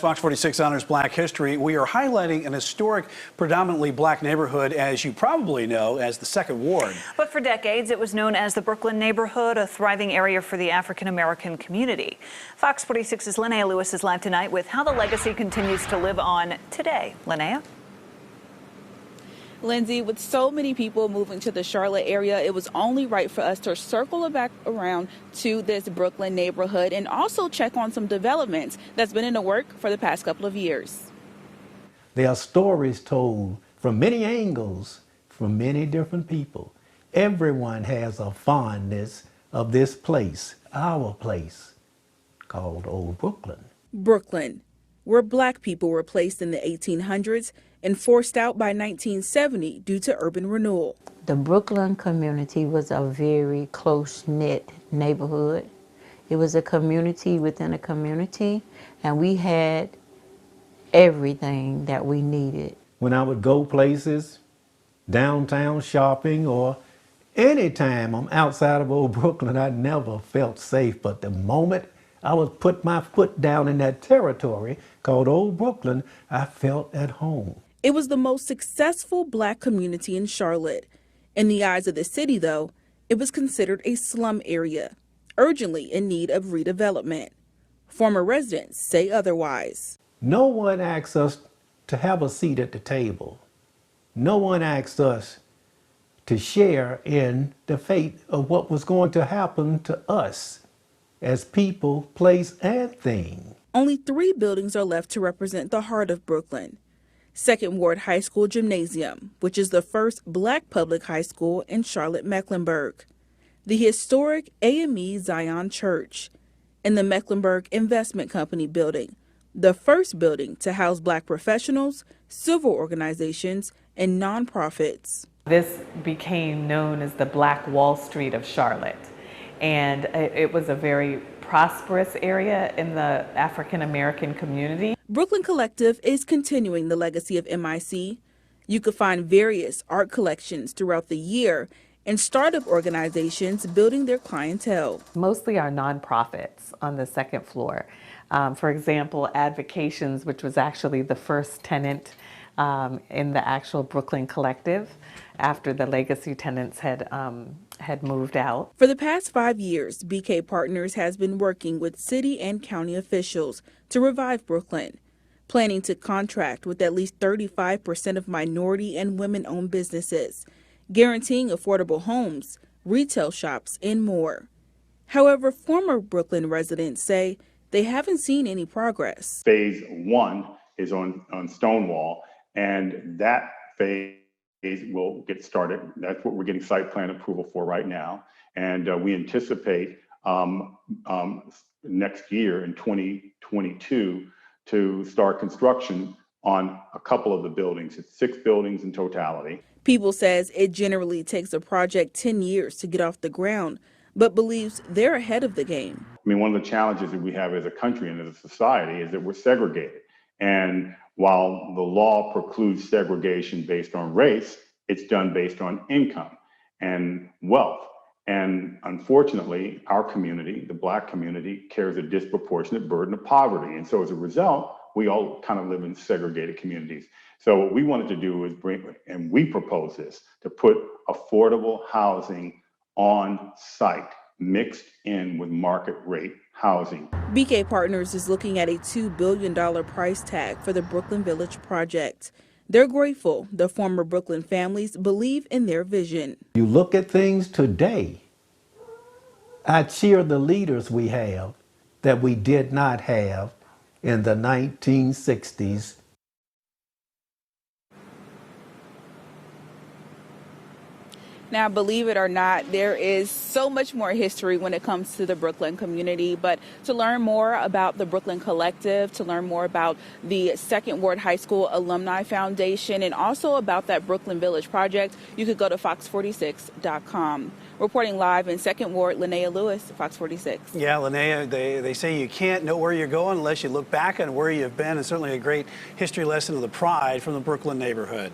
Fox 46 Honors Black History. We are highlighting an historic, predominantly black neighborhood, as you probably know, as the Second Ward. But for decades, it was known as the Brooklyn neighborhood, a thriving area for the African-American community. Fox 46's Linnea Lewis is live tonight with how the legacy continues to live on today. Linnea? Lindsay, with so many people moving to the Charlotte area, it was only right for us to circle back around to this Brooklyn neighborhood and also check on some developments that's been in the work for the past couple of years. There are stories told from many angles, from many different people. Everyone has a fondness of this place, our place, called Old Brooklyn. Brooklyn, where black people were placed in the 1800s and forced out by 1970 due to urban renewal. The Brooklyn community was a very close-knit neighborhood. It was a community within a community, and we had everything that we needed. When I would go places, downtown shopping, or anytime I'm outside of Old Brooklyn, I never felt safe. But the moment I would put my foot down in that territory called Old Brooklyn, I felt at home. It was the most successful black community in Charlotte. In the eyes of the city, though, it was considered a slum area, urgently in need of redevelopment. Former residents say otherwise. No one asked us to have a seat at the table. No one asked us to share in the fate of what was going to happen to us as people, place, and thing. Only 3 buildings are left to represent the heart of Brooklyn. Second Ward High School Gymnasium, which is the first black public high school in Charlotte-Mecklenburg. The historic AME Zion Church, and the Mecklenburg Investment Company building, the first building to house black professionals, civil organizations, and nonprofits. This became known as the Black Wall Street of Charlotte, and it was a very prosperous area in the African-American community. Brooklyn Collective is continuing the legacy of MIC. You could find various art collections throughout the year and startup organizations building their clientele. Mostly our nonprofits on the second floor. For example, Advocations, which was actually the first tenant in the actual Brooklyn Collective after the legacy tenants had moved out. For the past 5 years, BK Partners has been working with city and county officials to revive Brooklyn, planning to contract with at least 35% of minority and women-owned businesses, guaranteeing affordable homes, retail shops, and more. However, former Brooklyn residents say they haven't seen any progress. Phase 1 is on Stonewall, and that phase will get started. That's what we're getting site plan approval for right now. And we anticipate next year in 2022 to start construction on a couple of the buildings. It's 6 buildings in totality. People says it generally takes a project 10 years to get off the ground, but believes they're ahead of the game. I mean, one of the challenges that we have as a country and as a society is that we're segregated. And while the law precludes segregation based on race, it's done based on income and wealth. And unfortunately, our community, the black community, carries a disproportionate burden of poverty. And so as a result, we all kind of live in segregated communities. So what we wanted to do is and we propose this, to put affordable housing on site, mixed in with market rate housing. BK Partners is looking at a $2 billion price tag for the Brooklyn Village project. They're grateful the former Brooklyn families believe in their vision. You look at things today, I cheer the leaders we have that we did not have in the 1960s. Now, believe it or not, there is so much more history when it comes to the Brooklyn community. But to learn more about the Brooklyn Collective, to learn more about the Second Ward High School Alumni Foundation, and also about that Brooklyn Village project, you could go to fox46.com. Reporting live in Second Ward, Linnea Lewis, Fox 46. Yeah, Linnea, they say you can't know where you're going unless you look back on where you've been, and certainly a great history lesson of the pride from the Brooklyn neighborhood.